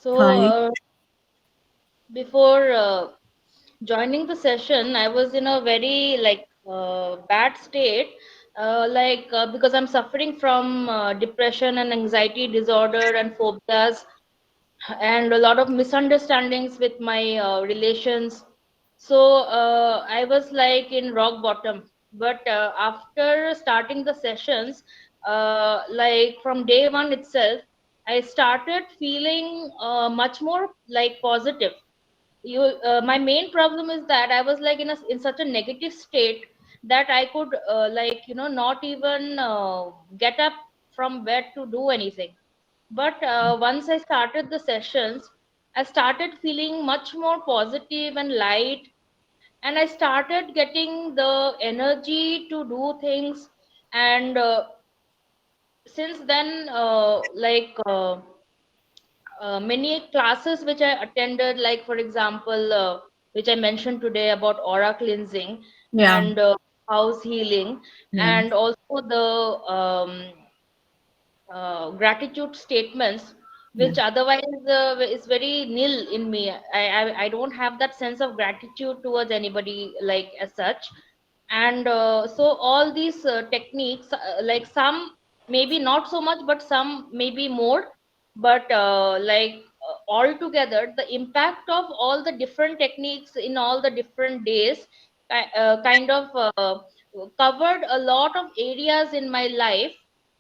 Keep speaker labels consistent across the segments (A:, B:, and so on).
A: So,
B: Hi.
A: before joining the session, I was in a very bad state, because I'm suffering from depression and anxiety disorder and phobias, and a lot of misunderstandings with my relations. So I was like in rock bottom. But after starting the sessions, like from day one itself, I started feeling much more like positive. My main problem is that I was like in such a negative state that I could not even get up from bed to do anything. But once I started the sessions, I started feeling much more positive and light, and I started getting the energy to do things. And since then, many classes which I attended, like for example, which I mentioned today about aura cleansing
B: Yeah.
A: and house healing,
B: Yeah.
A: and also the gratitude statements,
B: Yeah.
A: which otherwise is very nil in me. I don't have that sense of gratitude towards anybody like as such. And so all these techniques, like some maybe not so much, but some maybe more. But all together, the impact of all the different techniques in all the different days kind of covered a lot of areas in my life,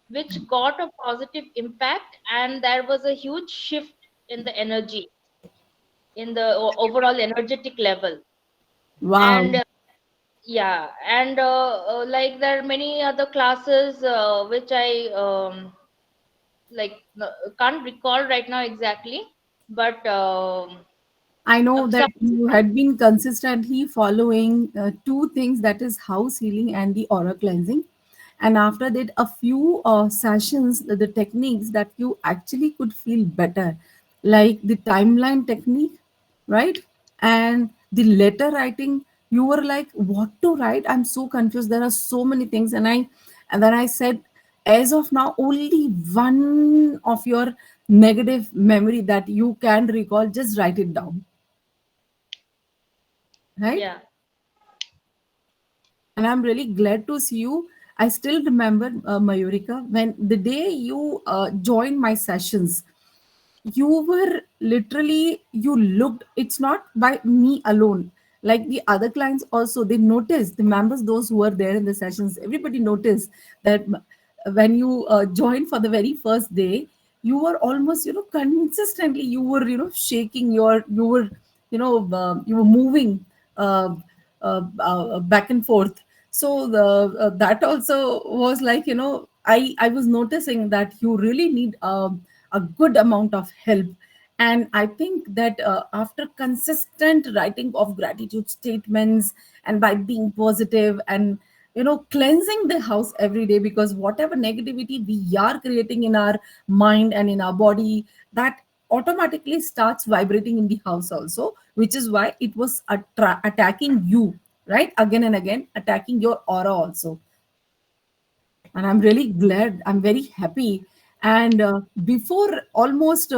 A: which got a positive impact, and there was a huge shift in the energy, in the overall energetic level.
B: Wow.
A: And yeah, and like there are many other classes which I can't recall right now exactly, but
B: I know that
A: some.
B: you had been consistently following two things, that is house healing and the aura cleansing. And after that, a few sessions, the techniques that you actually could feel better, like the timeline technique, right? And the letter writing, you were like, what to write? I'm so confused. There are so many things. And then I said, as of now, only one of your negative memory that you can recall, just write it down, right?
A: Yeah.
B: And I'm really glad to see you. I still remember, Mayurika, when the day you joined my sessions, you were literally, you looked, it's not by me alone, like the other clients also, they noticed, the members, those who were there in the sessions, everybody noticed that when you joined for the very first day, you were almost, consistently, you were, shaking your, you were, you were moving uh, back and forth. So that also was like, I was noticing that you really need a good amount of help. And I think that after consistent writing of gratitude statements, and by being positive, and cleansing the house every day, because whatever negativity we are creating in our mind and in our body, that automatically starts vibrating in the house also, which is why it was attacking you, right, again and again, attacking your aura also. And I'm really glad, I'm very happy. And before almost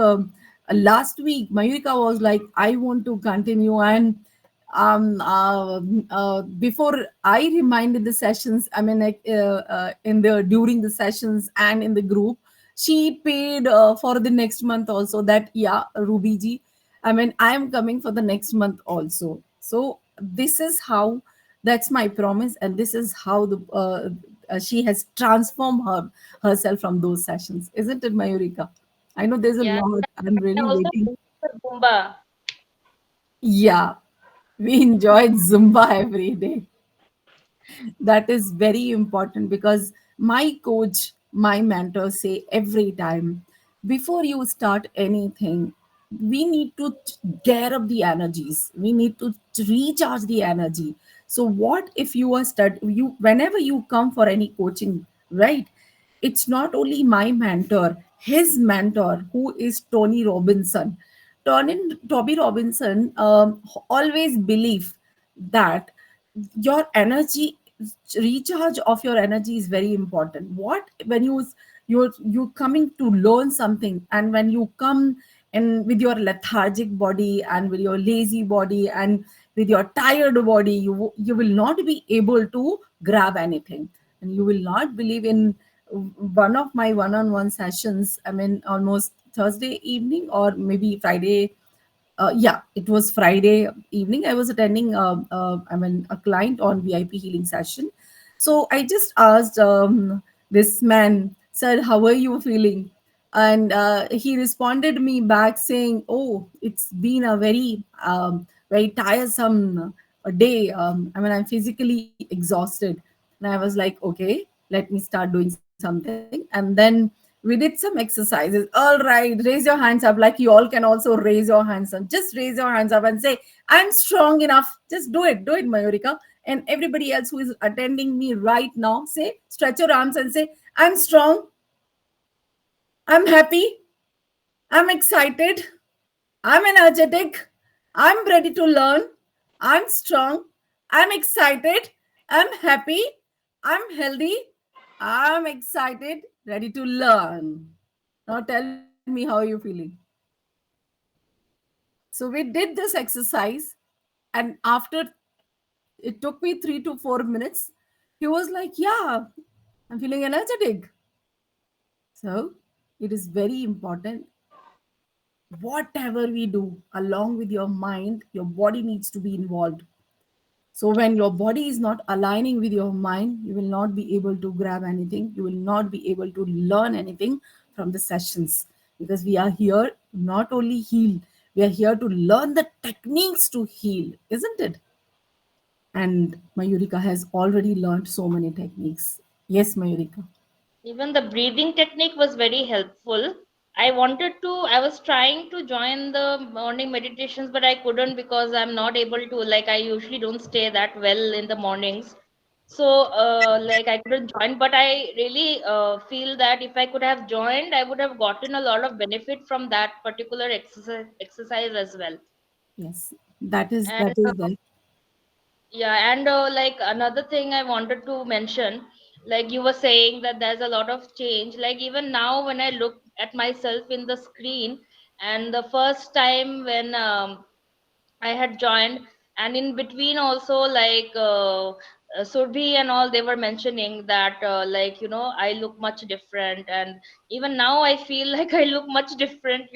B: last week, Mayurika was like, I want to continue. And before I reminded the sessions, I mean, like in the during the sessions and in the group, she paid for the next month also, that yeah, Ruby ji, I mean, I am coming for the next month also. So this is how, that's my promise, and this is how the she has transformed herself from those sessions, isn't it, Mayurika? I know there's a
A: Yeah,
B: lot. I'm
A: I
B: really
A: also
B: waiting.
A: Zumba.
B: Yeah, we enjoyed Zumba every day. That is very important, because my coach, my mentor say every time, before you start anything, we need to gear up the energies, we need to recharge the energy. So what if you are you, whenever you come for any coaching, right, it's not only my mentor, his mentor, who is Tony Robinson. Toby Robinson always believe that your energy, recharge of your energy is very important. What, when you're coming to learn something, and when you come and with your lethargic body and with your lazy body and with your tired body, you will not be able to grab anything. And you will not believe in one of my one-on-one sessions, I mean almost Thursday evening or maybe Friday. Yeah, it was Friday evening. I was attending, I mean, a client on VIP healing session. So I just asked this man, "Sir, how are you feeling?" And he responded me back saying, "Oh, it's been a very tiresome day. I mean, I'm physically exhausted." And I was like, "Okay, let me start doing something." And then we did some exercises. All right, raise your hands up. Like you all can also raise your hands up. Just raise your hands up and say, "I'm strong enough." Just do it, Mayurika. And everybody else who is attending me right now, say, stretch your arms and say, "I'm strong. I'm happy. I'm excited. I'm energetic. I'm ready to learn. I'm strong. I'm excited. I'm happy. I'm healthy. I'm excited, ready to learn." Now tell me how you're feeling. So we did this exercise, and after it took me 3 to 4 minutes, he was like, "Yeah, I'm feeling energetic." So it is very important. Whatever we do along with your mind, your body needs to be involved. So when your body is not aligning with your mind, you will not be able to grab anything. You will not be able to learn anything from the sessions, because we are here to not only heal, we are here to learn the techniques to heal, isn't it? And Mayurika has already learned so many techniques. Yes, Mayurika.
A: Even the breathing technique was very helpful. I was trying to join the morning meditations, but I couldn't because I'm not able to, like, I usually don't stay that well in the mornings. So, like, I couldn't join, but I really feel that if I could have joined, I would have gotten a lot of benefit from that particular exercise as well.
B: Yes, that is
A: And
B: that is there.
A: yeah, and like another thing I wanted to mention, like you were saying that there's a lot of change. Like even now, when I look at myself in the screen, and the first time when I had joined, and in between also, like Surbhi and all, they were mentioning that, like, I look much different, and even now I feel like I look much different,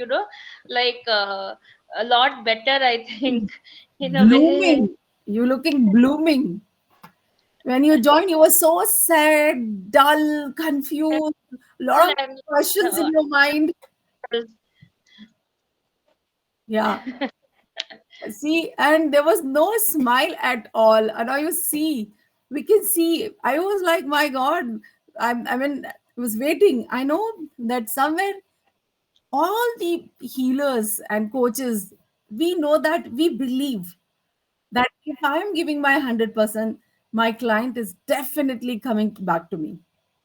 A: like a lot better, I think, in a way.
B: Blooming. You looking blooming. When you joined, you were so sad, dull, confused, a lot
A: Well,
B: of questions in your mind. Yeah. See, and there was no smile at all. And now you see, we can see. I was like, my God, I mean, I was waiting. I know that somewhere all the healers and coaches, we know that we believe that if I am giving my 100%, my client is definitely coming back to me.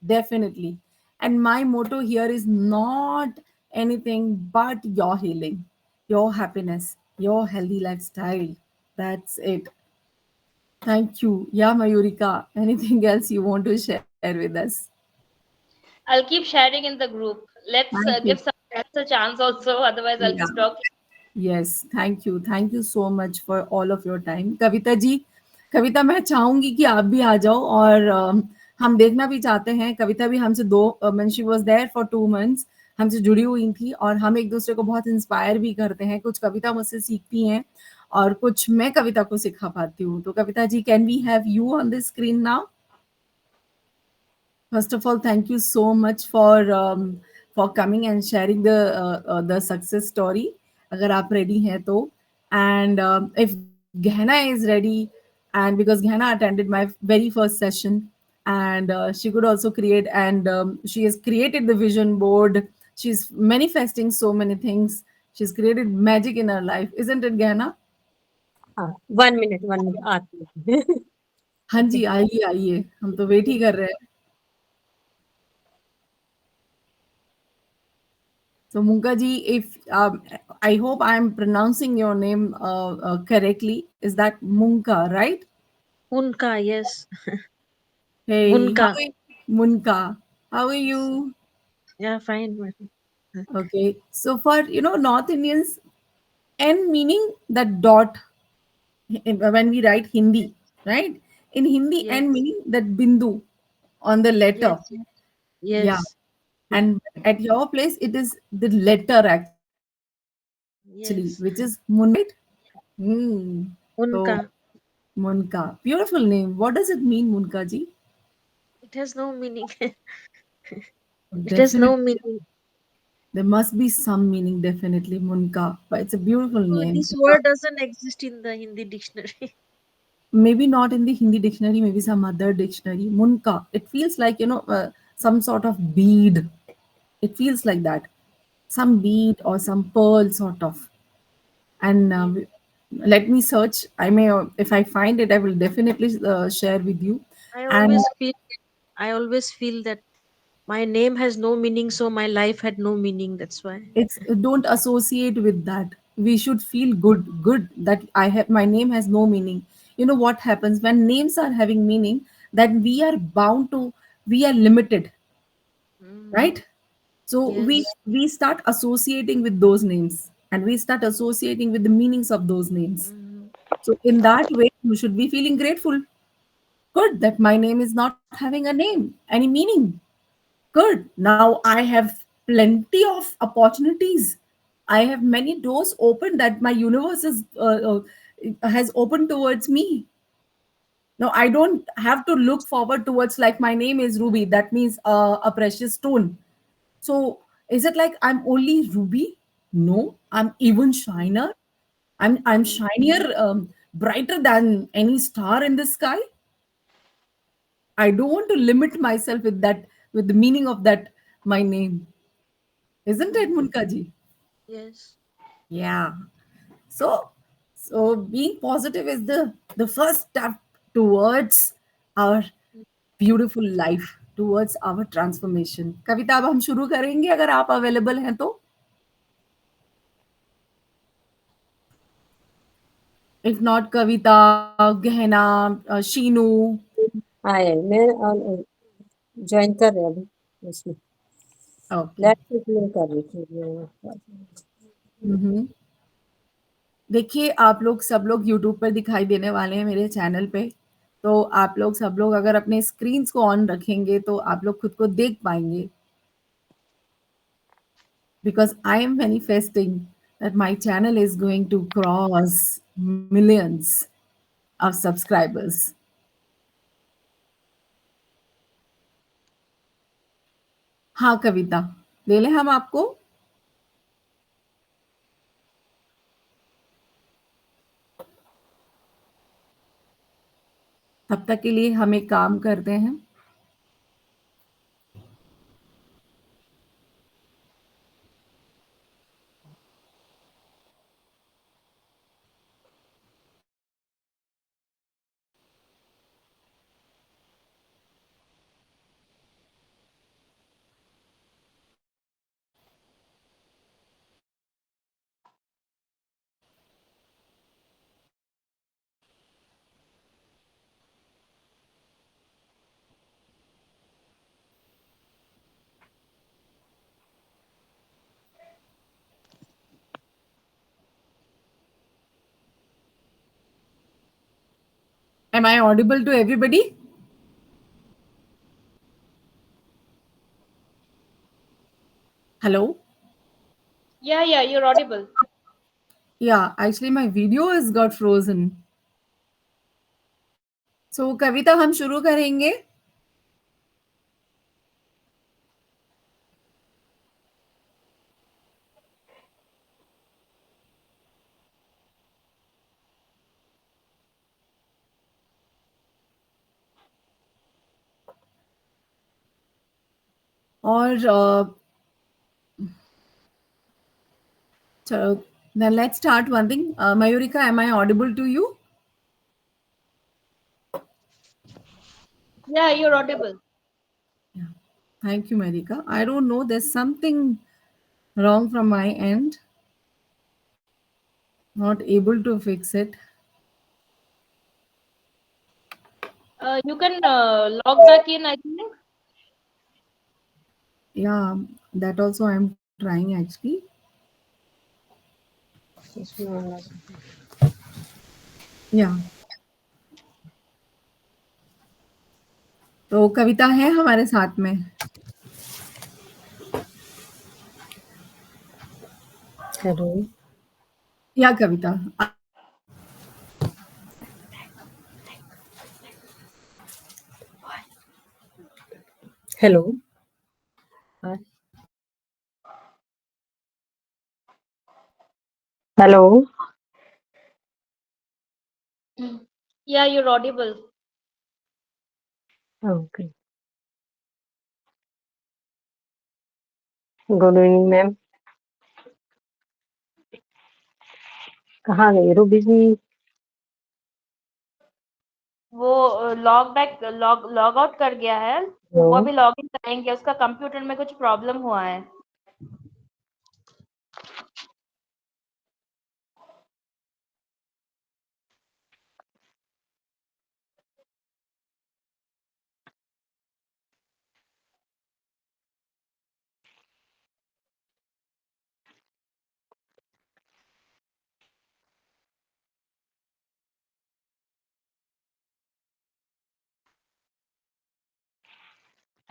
B: Definitely. And my motto here is not anything but your healing, your happiness, your healthy lifestyle. That's it. Thank you. Yeah, Mayurika. Anything else you want to share with us?
A: I'll keep sharing in the group. Let's
B: Thank you.
A: give some else a chance also. Otherwise, I'll
B: Yeah.
A: keep talking.
B: Yes, thank you, so much for all of your time. Kavita ji, Kavita, मैं चाहूंगी कि आप भी आ जाओ, और हम देखना भी चाहते हैं। कविता भी हमसे दो, mean she was there for 2 months, हमसे जुड़ी हुई थी, और हम एक दूसरे को बहुत इंस्पायर भी करते हैं। कुछ कविता मुझसे सीखती हैं और कुछ मैं कविता को सिखा पाती हूँ। तो Kavita ji, can we have you on the screen now? First of all, thank you so much for coming and sharing the success story. अगर आप ready हैं तो, and if Gehna is ready, and because Gehna attended my very first session, and she could also create, and she has created the vision board. She's manifesting so many things. She's created magic in her life, isn't it, Gehna?
C: हाँ, 1 minute आती है।
B: हाँ
C: okay.
B: जी, आइए आइए, हम तो wait ही कर रहे हैं। So Munkaji, if I hope I am pronouncing your name correctly, is that Munka, right?
C: उनका यस।
B: Hey,
C: उनका
B: Munka? How are you?
C: या fine.
B: Okay. So for North Indians, N meaning that dot when we write Hindi, right? In Hindi, N
D: Yes,
B: meaning that bindu on the letter.
D: yes,
B: Yeah.
D: yes,
B: And at your place, it is the letter actually, which is Munka, right?
D: yes.
B: Hmm. So
D: Unka.
B: Munka. Beautiful name. What does it mean, Munka ji?
D: It has no meaning. It has no
B: Definitely.
D: meaning.
B: There must be some meaning, definitely, Munka. But it's a beautiful
D: No,
B: name.
D: this word doesn't exist in the Hindi dictionary.
B: Maybe not in the Hindi dictionary, maybe some other dictionary. Munka. It feels like, some sort of bead. It feels like that. Some bead or some pearl sort of. And
D: Maybe.
B: let me search. I may, if I find it, I will definitely share with you.
D: I
B: And
D: always feel I always feel that my name has no meaning, so my life had no meaning. That's why.
B: it's don't associate with that. We should feel good that I have my name has no meaning. You know what happens when names are having meaning, that we are bound to, we are limited,
D: Mm,
B: right? So we
D: yes.
B: we start associating with those names, and we start associating with the meanings of those names.
D: Mm,
B: So in that way, you should be feeling grateful. Good that my name is not having a name, any meaning. Good. Now I have plenty of opportunities. I have many doors open that my universe has opened towards me. Now I don't have to look forward towards, like, my name is Ruby. That means a precious stone. So is it like I'm only Ruby? No, I'm even shiner. I'm
D: mm,
B: shinier, brighter than any star in the sky. I don't want to limit myself with that, with the meaning of that my name. Isn't it,
D: mm,
B: Munkaji?
D: yes.
B: Yeah. So, so being positive is the first step towards our beautiful life, towards our transformation. कविता अब हम शुरू करेंगे अगर आप available हैं तो. If not, कविता, गहना, शीनू.
C: आए मैं ज्वाइन कर रहे अभी उसमें
B: Okay.
C: लैपटॉप में कर रही थी मैं।
B: हम्म. देखिए, आप लोग सब लोग यूट्यूब पर दिखाई देने वाले हैं मेरे चैनल पे। तो आप लोग सब लोग अगर अपने स्क्रीन्स को ऑन रखेंगे तो आप लोग खुद को देख पाएंगे, because I am manifesting that my channel is going to cross millions of subscribers. हाँ कविता, ले लें हम आपको? तब तक के लिए हम एक काम करते हैं। Am I audible to everybody? Hello?
A: Yeah, yeah, you're audible.
B: Yeah, actually my video has got frozen. So कविता हम शुरू करेंगे। और चलो, then let's start one thing. Mayurika, am I audible to you?
A: Yeah, you're audible.
B: Yeah. Thank you, Marika. I don't know, there's something wrong from my end. Not able to fix it.
A: You can log back in, I think.
B: Yeah, that also I'm trying actually.
C: इसमें वाला
B: Yeah. तो कविता है हमारे साथ में.
C: Hello
B: या Kavita.
C: Hello hi hello
A: Yeah, you're audible.
C: Okay good evening ma'am कहाँ गई रूबी जी
A: वो लॉग आउट कर गया है, वो
C: हेलो
A: अभी लॉग इन करेंगे, उसका कंप्यूटर में कुछ प्रॉब्लम हुआ है.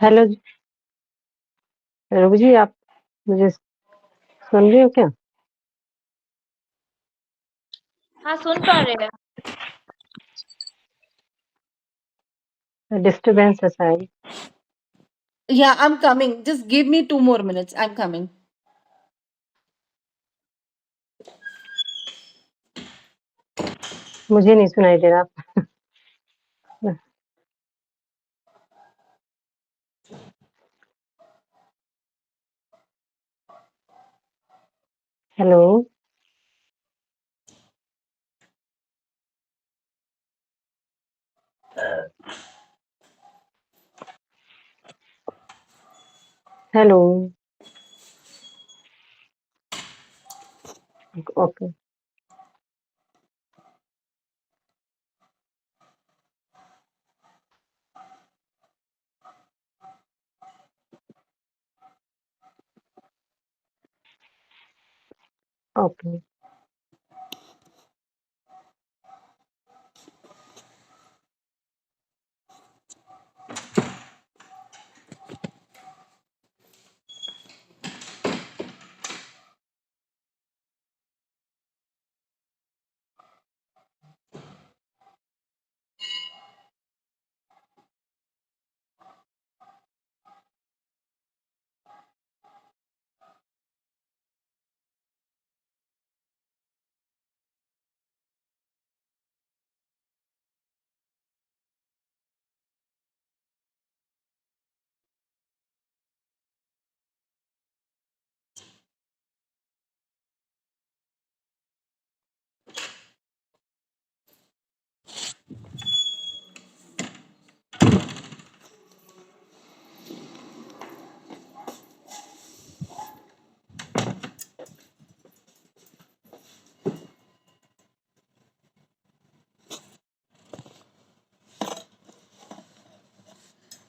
C: हेलो जी रूबी जी आप मुझे सुन रही हो क्या
A: हाँ, सुन पा रहे हैं.
C: डिस्टरबेंस है शायद
B: Yeah, I'm coming. Just give me 2 more minutes. I'm coming.
C: मुझे नहीं सुनाई दे रहा hello hello okay okay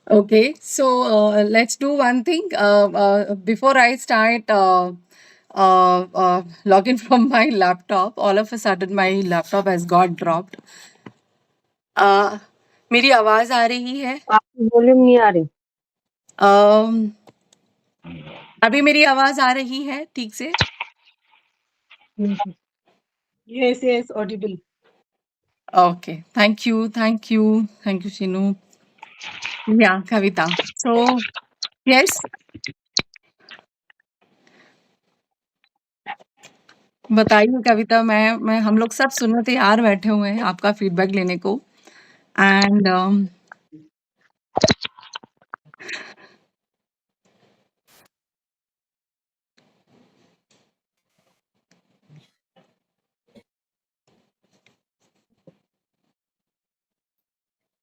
B: Okay, so let's do one thing. Before I start login from my laptop, all of a sudden my laptop has got dropped. Uh, मेरी आवाज आ रही है?
C: आपकी volume नहीं आ रही
B: Um, अभी मेरी आवाज आ रही है ठीक से?
C: Yes yes Audible
B: Okay, thank you, thank you, thank you, Shinu. Yeah, Kavita. So yes, बताइए कविता. मैं हम लोग सब सुनने तैयार बैठे हुए हैं आपका फीडबैक लेने को. एंड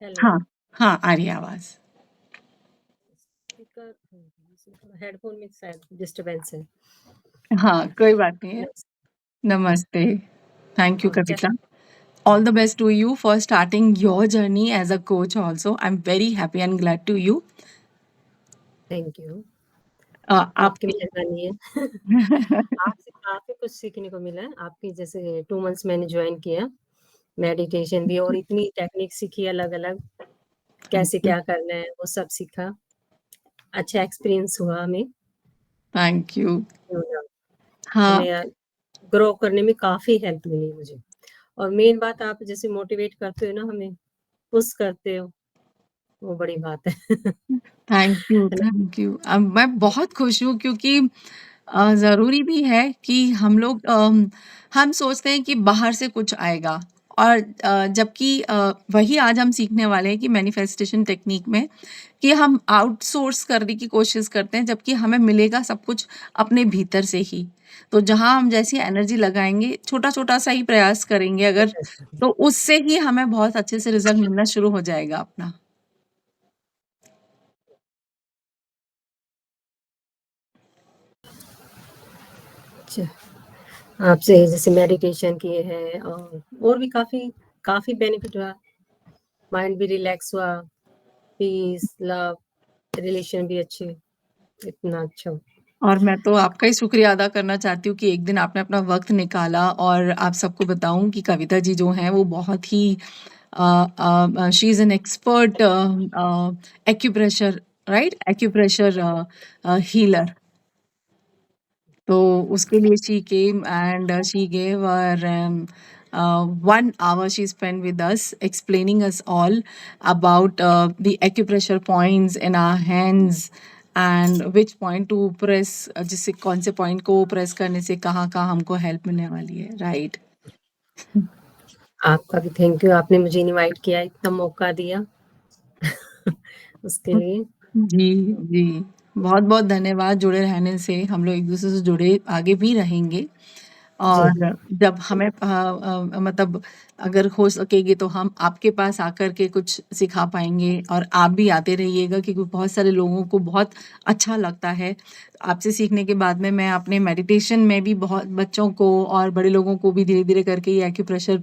C: हेलो
B: हाँ, हाँ, आ रही है आवाज.
C: स्पीकर हेडफोन में शायद डिस्टरबेंस है
B: हाँ, कोई बात नहीं है.
C: Yes.
B: नमस्ते. Thank you,
C: हाँ
B: Kavita. All the best to you for starting your journey as a coach also. I'm very happy and glad to you.
C: Thank you आपकी
B: आपके
C: मेहरबानी है। आपसे काफ़ी कुछ सीखने को मिला है। आपकी जैसे 2 मंथ्स मैंने जॉइन किया, मेडिटेशन भी और इतनी टेक्निक सीखी अलग-अलग,
B: थैंक
C: कैसे
B: यू,
C: क्या करना है, वो सब सीखा। अच्छा एक्सपीरियंस हुआ हमें।
B: Thank you.
C: और
B: हाँ,
C: हमें ग्रो करने में काफ़ी हेल्प मिली मुझे। और मेन बात आप जैसे मोटिवेट करते हो ना हमें, पुश करते हो, वो बड़ी बात है।
B: थैंक यू,
C: है ना?
B: Thank you. मैं बहुत खुश हूँ क्योंकि ज़रूरी भी है कि हम लोग हम सोचते हैं कि बाहर से कुछ आएगा और जबकि वही आज हम सीखने वाले हैं कि मैनिफेस्टेशन टेक्निक में कि हम आउटसोर्स करने की कोशिश करते हैं जबकि हमें मिलेगा सब कुछ अपने भीतर से ही। तो जहाँ हम जैसी एनर्जी लगाएँगे, छोटा-छोटा सा ही प्रयास करेंगे अगर, तो उससे ही हमें बहुत अच्छे से रिज़ल्ट मिलना शुरू हो जाएगा अपना।
C: अच्छा, आपसे जैसे मेडिटेशन किए हैं और भी काफ़ी काफ़ी बेनिफिट हुआ, माइंड भी रिलैक्स हुआ, पीस, लव, रिलेशन भी अच्छे, इतना अच्छा।
B: और मैं तो आपका ही शुक्रिया अदा करना चाहती हूँ कि एक दिन आपने अपना वक़्त निकाला और आप सबको बताऊँ कि कविता जी जो हैं वो बहुत ही she is an expert acupressure, right? Acupressure healer. तो उसके लिए she came and she gave her 1 hour she spent with us explaining us all about the acupressure points in our hands and which point to press, जिससे कौन से point को press करने से कहाँ-कहाँ हमको हेल्प मिलने वाली है, राइट?
C: आपका भी थैंक यू, आपने मुझे इनवाइट किया, इतना मौका दिया उसके लिए।
B: जी, जी। बहुत-बहुत धन्यवाद जुड़े रहने से। हम लोग एक-दूसरे से जुड़े आगे भी रहेंगे।
C: जी,
B: और जब हमें मतलब अगर हो सकेगी तो हम आपके पास आकर के कुछ सिखा पाएँगे और आप भी आते रहिएगा क्योंकि बहुत सारे लोगों को बहुत अच्छा लगता है। आपसे सीखने के बाद में मैं अपने मेडिटेशन में भी बहुत बच्चों को और बड़े लोगों को भी धीरे-धीरे करके ये एक्यूप्रेशर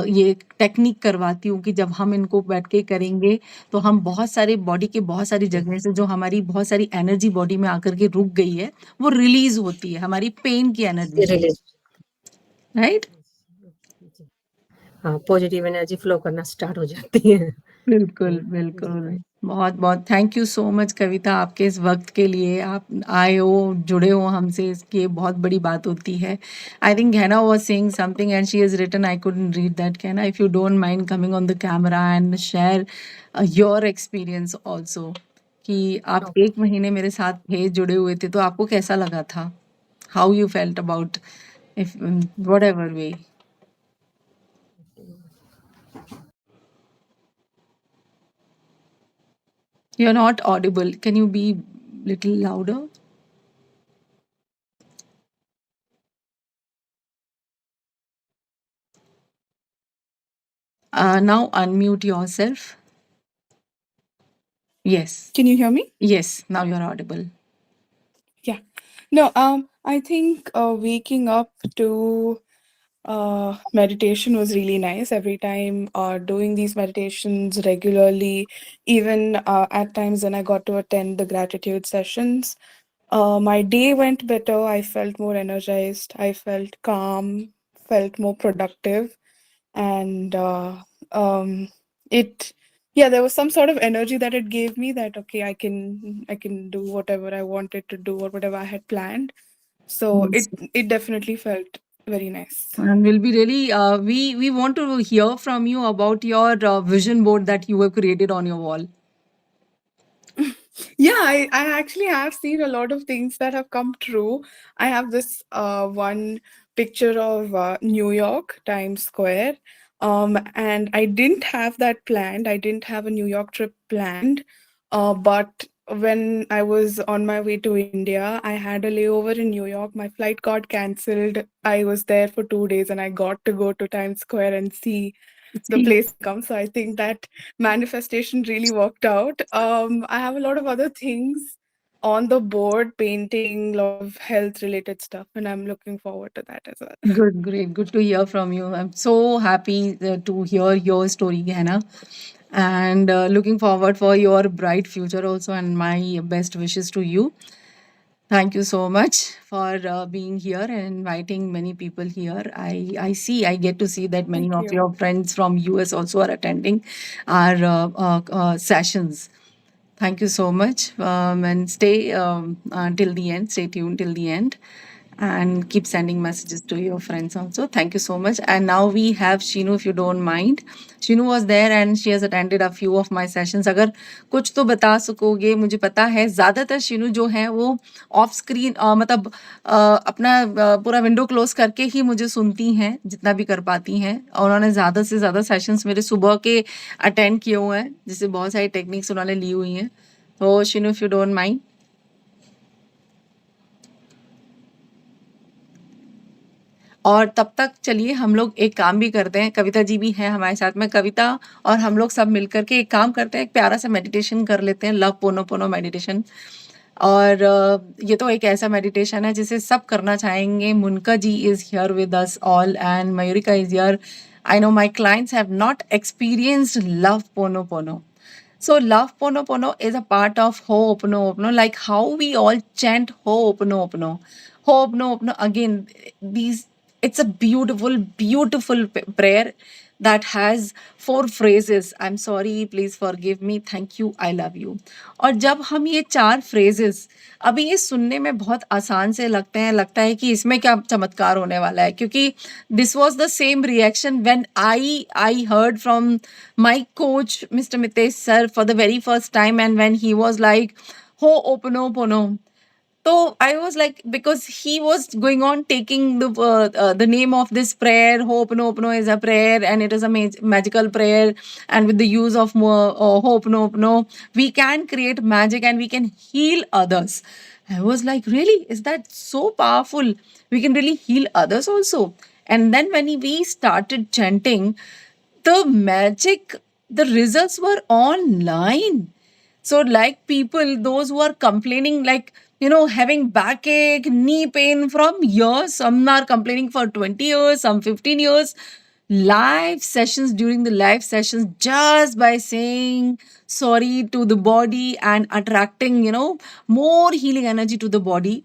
B: ये टेक्निक करवाती हूँ कि जब हम इनको बैठ के करेंगे, तो हम बहुत सारे बॉडी के बहुत सारी
C: जी,
B: जगह से जो हमारी बहुत सारी एनर्जी बॉडी में आकर के रुक गई है, वो रिलीज़ होती है, हमारी पेन की एनर्जी।
C: Release
B: right?
C: जी, हाँ, पॉज़िटिव एनर्जी फ्लो करना स्टार्ट हो जाती है।
B: बिल्कुल,
C: जी,
B: बिल्कुल। बहुत-बहुत thank you so much Kavita आपके इस वक़्त के लिए। आप आए हो, जुड़े हो हमसे, इसकी ये बहुत बड़ी बात होती है। I think Hannah was saying something and she has written, I couldn't read that. Hannah, if you don't mind coming on the camera and share your experience also कि आप 1 महीने मेरे साथ थे, जुड़े हुए थे, तो आपको कैसा लगा था? How you felt about if whatever way? You're not audible. Can you be little louder? Now unmute yourself. Yes.
E: Can you hear me?
B: Yes, now you're audible.
E: Yeah. No, I think waking up to meditation was really nice. Every time doing these meditations regularly, even at times when I got to attend the gratitude sessions, my day went better. I felt more energized. I felt calm, felt more productive. And it yeah, there was some sort of energy that it gave me that okay, I can do whatever I wanted to do or whatever I had planned. So
B: Yes.
E: it definitely felt very nice.
B: And we'll be really, we want to hear from you about your vision board that you have created on your wall.
E: Yeah, I actually have seen a lot of things that have come true. I have this one picture of New York, Times Square. And I didn't have that planned. I didn't have a New York trip planned. But when I was on my way to India, I had a layover in New York. My flight got cancelled. I was there for 2 days and I got to go to Times Square and see the
B: See,
E: place comes. So I think that manifestation really worked out. I have a lot of other things on the board, painting, a lot of health related stuff, and I'm looking forward to that as well.
B: good, great. Good to hear from you. I'm so happy to hear your story, Hannah. And looking forward for your bright future also and my best wishes to you.
F: Thank you so much for being here and inviting many people here. I get to see that many
E: Thank
F: of
E: you.
F: your friends from US also are attending our sessions. Thank you so much, and stay till the end. Stay tuned till the end, and keep sending messages to your friends also. Thank you so much. And now we have Shinu, if you don't mind. Shinu was there and she has attended a few of my sessions. अगर कुछ तो बता सकोगे, मुझे पता है ज़्यादातर शिनू जो है वो ऑफ स्क्रीन मतलब अपना पूरा विंडो क्लोज करके ही मुझे सुनती हैं जितना भी कर पाती हैं, और उन्होंने ज़्यादा से ज़्यादा सेशंस मेरे सुबह के अटेंड किए हुए हैं, जिससे बहुत सारी टेक्निक्स उन्होंने ली हुई हैं. तो Shinu, if you don't mind. और तब तक चलिए हम लोग एक काम भी करते हैं, कविता जी भी हैं हमारे साथ में. कविता और हम लोग सब मिलकर के एक काम करते हैं, एक प्यारा सा मेडिटेशन कर लेते हैं, लव पोनो पोनो मेडिटेशन. और ये तो एक ऐसा मेडिटेशन है जिसे सब करना चाहेंगे. Munka ji is here with us all and Mayurika is here. I know my clients have not experienced love pono pono. So love Ponopono is a part of Ho'oponopono, like how we all chant Ho'oponopono. Ho'oponopono, again, these, it's a beautiful, beautiful prayer that has 4 phrases. I'm sorry, please forgive me, thank you, I love you. और जब हम ये 4 phrases, अभी ये सुनने में बहुत आसान से लगते हैं, लगता है कि इसमें क्या चमत्कार होने वाला है, क्योंकि this was the same reaction when I heard from my coach Mr. Mitesh sir for the very first time, and when he was like Ho'oponopono. So I was like, because he was going on taking the name of this prayer. Ho'oponopono is a prayer, and it is a magical prayer. And with the use of Ho'oponopono, we can create magic and we can heal others. I was like, really? Is that so powerful? We can really heal others also. And then when we started chanting, the magic, the results were online. So, like people, those who are complaining, like, having backache, knee pain from years, some are complaining for 20 years, some 15 years. Live sessions, during the live sessions, just by saying sorry to the body and attracting, more healing energy to the body,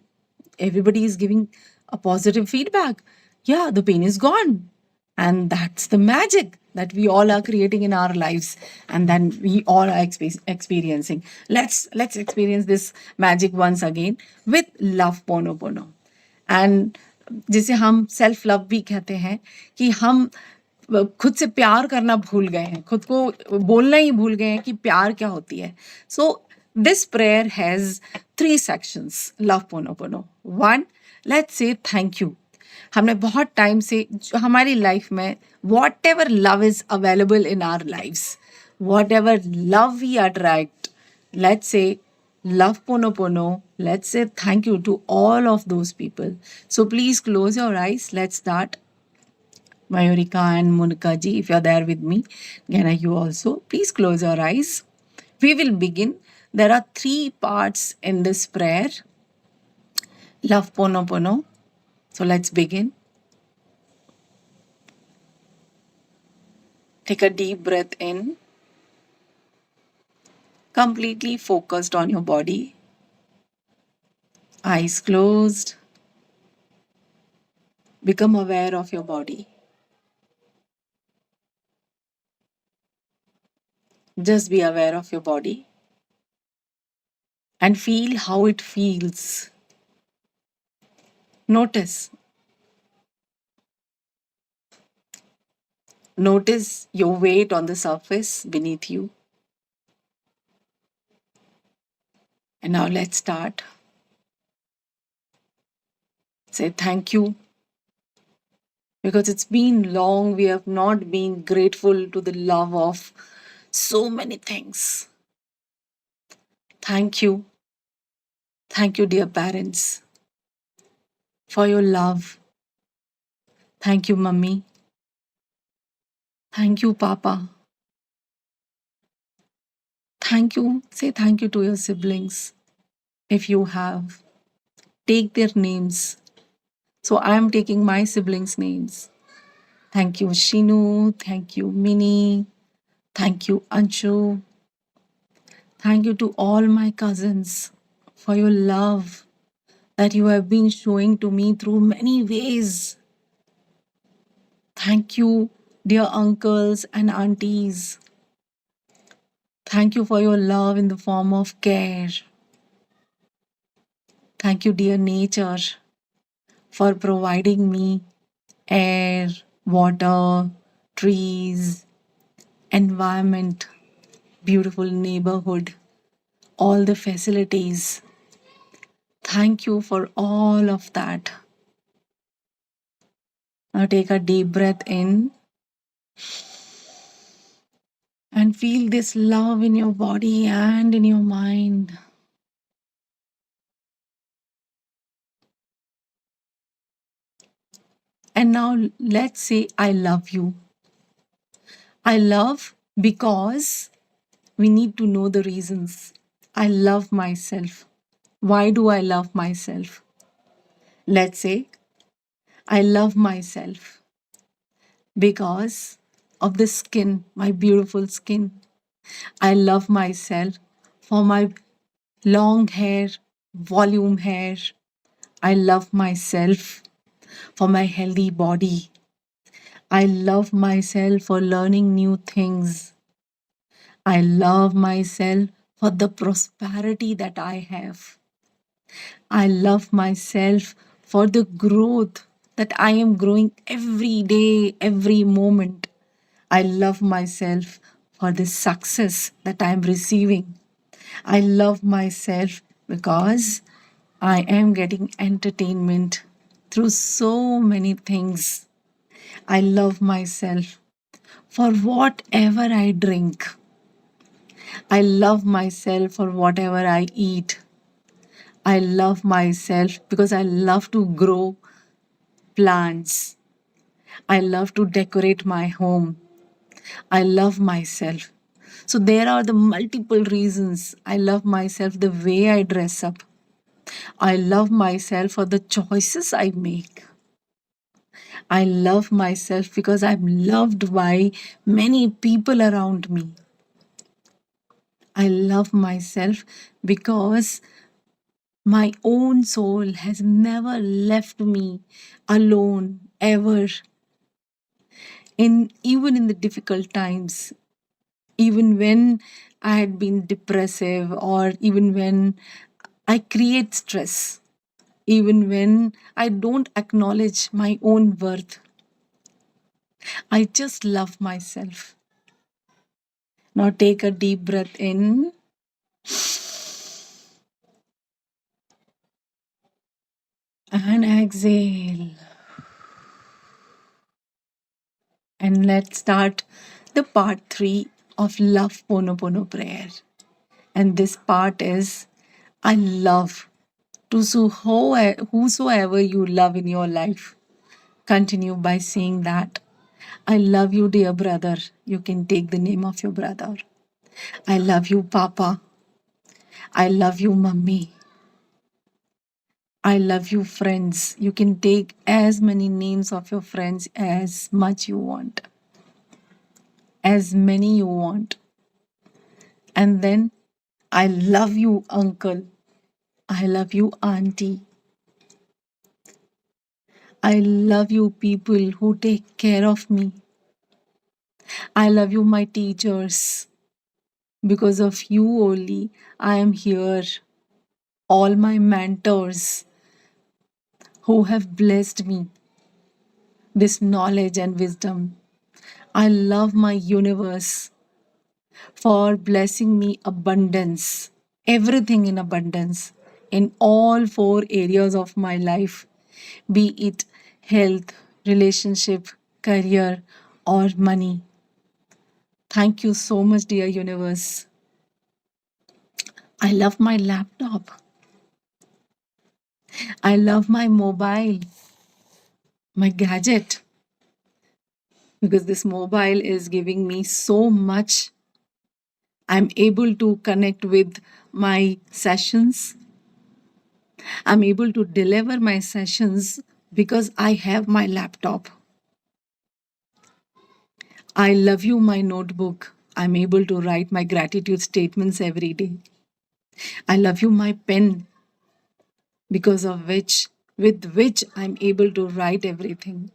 F: everybody is giving a positive feedback. Yeah, the pain is gone. And that's the magic that we all are creating in our lives, and then we all are experiencing. Let's experience this magic once again with love pono pono. And जिसे हम self love भी कहते हैं, कि हम खुद से प्यार करना भूल गए हैं, खुद को बोलना ही भूल गए हैं कि प्यार क्या होती है. So this prayer has 3 sections. Love pono pono. 1, let's say thank you. हमने बहुत टाइम से हमारी लाइफ में whatever love is available in our lifes, whatever love we attract, let's say love pono. Let's say thank you to all of those people. So please close your eyes. Let's start. Mayurika and Monika ji, if you're there with me, Gana, you also, please close your eyes. We will begin. There are 3 parts in this prayer. Love pono. So let's begin. Take a deep breath in. Completely focused on your body. Eyes closed. Become aware of your body. Just be aware of your body and feel how it feels. Notice. Notice your weight on the surface beneath you. And now let's start. Say thank you. Because it's been long, we have not been grateful to the love of so many things. Thank you. Thank you, dear parents, for your love. Thank you, Mummy. Thank you, Papa. Thank you. Say thank you to your siblings, if you have. Take their names. So I am taking my siblings' names. Thank you, Shinu. Thank you, Minnie. Thank you, Anshu. Thank you to all my cousins for your love, that you have been showing to me through many ways. Thank you, dear uncles and aunties. Thank you for your love in the form of care. Thank you, dear nature, for providing me air, water, trees, environment, beautiful neighborhood, all the facilities. Thank you for all of that. Now take a deep breath in and feel this love in your body and in your mind. And now let's say, I love you. I love because we need to know the reasons. I love myself. Why do I love myself? Let's say, I love myself because of the skin, my beautiful skin. I love myself for my long hair, volume hair. I love myself for my healthy body. I love myself for learning new things. I love myself for the prosperity that I have. I love myself for the growth that I am growing every day, every moment. I love myself for the success that I am receiving. I love myself because I am getting entertainment through so many things. I love myself for whatever I drink. I love myself for whatever I eat. I love myself because I love to grow plants. I love to decorate my home. I love myself. So there are the multiple reasons I love myself the way I dress up. I love myself for the choices I make. I love myself because I'm loved by many people around me. I love myself because my own soul has never left me alone ever. Even in the difficult times, even when I had been depressive, or even when I create stress, even when I don't acknowledge my own worth, I just love myself. Now take a deep breath in and exhale. And let's start the part 3 of Love Ponopono prayer. And this part is, I love to whosoever you love in your life. Continue by saying that. I love you, dear brother. You can take the name of your brother. I love you, Papa. I love you, Mummy. I love you, friends. You can take as many names of your friends as much you want, as many you want. And then, I love you, uncle. I love you, auntie. I love you, people who take care of me. I love you, my teachers. Because of you only, I am here. All my mentors who have blessed me this knowledge and wisdom. I love my universe for blessing me abundance, everything in abundance, in all 4 areas of my life, be it health, relationship, career, or money. Thank you so much, dear universe. I love my laptop. I love my mobile, my gadget, because this mobile is giving me so much. I'm able to connect with my sessions. I'm able to deliver my sessions because I have my laptop. I love you, my notebook. I'm able to write my gratitude statements every day. I love you, my pen. because of with which I'm able to write everything.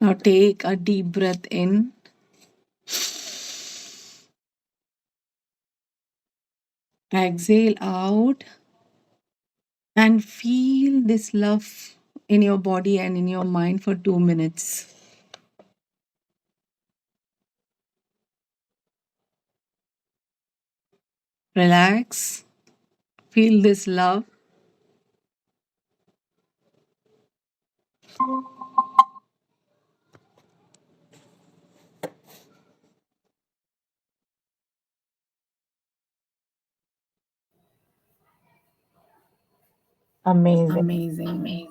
F: Now take a deep breath in. Exhale out and feel this love in your body and in your mind for 2 minutes. Relax. Feel this love. Amazing.
B: Amazing.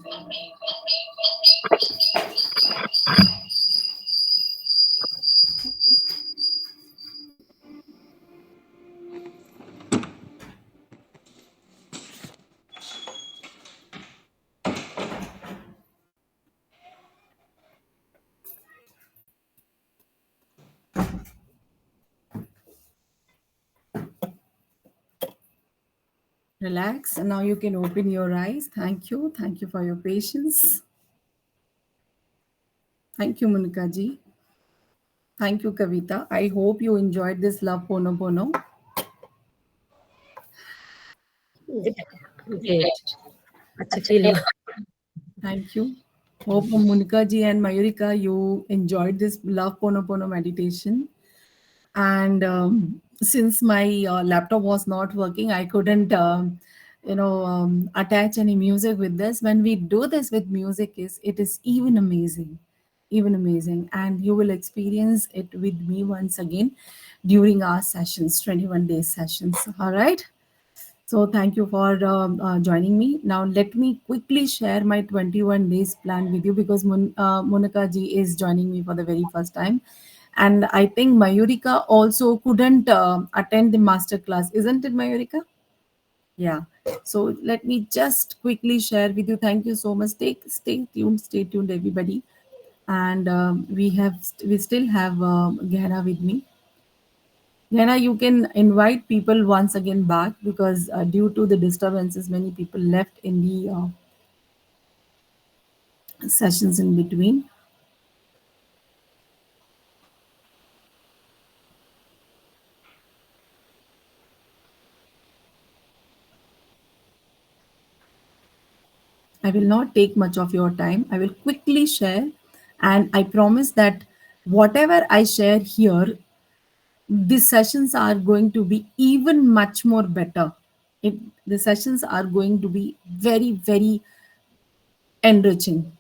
B: Relax, and now you can open your eyes. Thank you. Thank you for your patience. Thank you, Monica ji. Thank you, Kavita. I hope you enjoyed this Love Pono Pono.
C: Great, अच्छा feel हुआ।
B: Thank you. Hope Monica ji and Mayurika, you enjoyed this Love Pono Pono meditation. And since my laptop was not working, I couldn't, attach any music with this. When we do this with music, it is even amazing, and you will experience it with me once again during our sessions, 21 days sessions. All right. So thank you for joining me. Now let me quickly share my 21 days plan with you, because Monica ji is joining me for the very first time. And I think Mayurika also couldn't attend the master class. Isn't it, Mayurika? Yeah. So let me just quickly share with you. Thank you so much. Stay tuned, everybody. And we still have Gehra with me. Jana, you can invite people once again back, because due to the disturbances, many people left in the sessions in between. I will not take much of your time. I will quickly share, and I promise that whatever I share here, these sessions are going to be even much more better. The sessions are going to be very, very enriching.